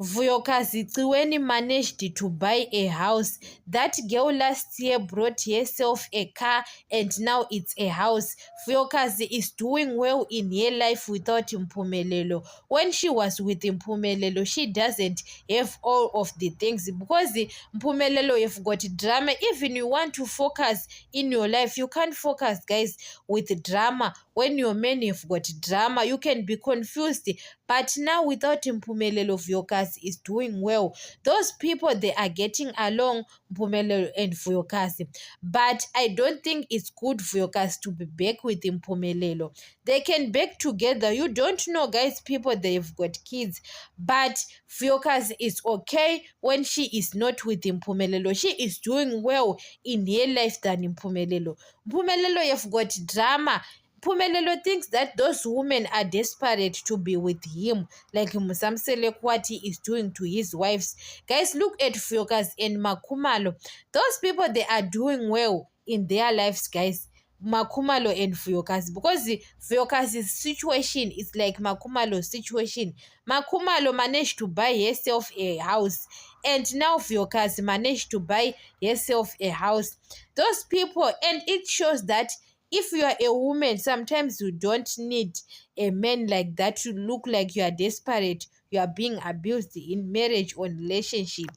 Vuyokazi Tsiweni managed to buy a house. That girl last year brought herself a car and now it's a house. Vuyokazi is doing well in her life without Mpumelelo. When she was with Mpumelelo, she doesn't have all of the things because Mpumelelo have got drama. Even you want to focus in your life, you can't focus, guys, with drama. When your men have got drama, you can be confused. But now without Mpumelelo, Vuyokazi is doing well. Those people, they are getting along, Mpumelelo and Vuyokazi. But I don't think it's good for Vuyokazi to be back with Mpumelelo. They can back together. You don't know, guys, people, they've got kids. But Vuyokazi is okay when she is not with Mpumelelo. She is doing well in her life than Mpumelelo. Mpumelelo, you've got drama. Mpumelelo thinks that those women are desperate to be with him, like Musamsele Kwati is doing to his wives. Guys, look at Vuyokazi and Makhumalo. Those people, they are doing well in their lives, guys. Makhumalo and Vuyokazi, because the Vuyokazi's situation is like Makhumalo's situation. Makhumalo managed to buy herself a house, and now Vuyokazi managed to buy herself a house. Those people, and it shows that if you are a woman, sometimes you don't need a man like that to look like you are desperate, you are being abused in marriage or relationship.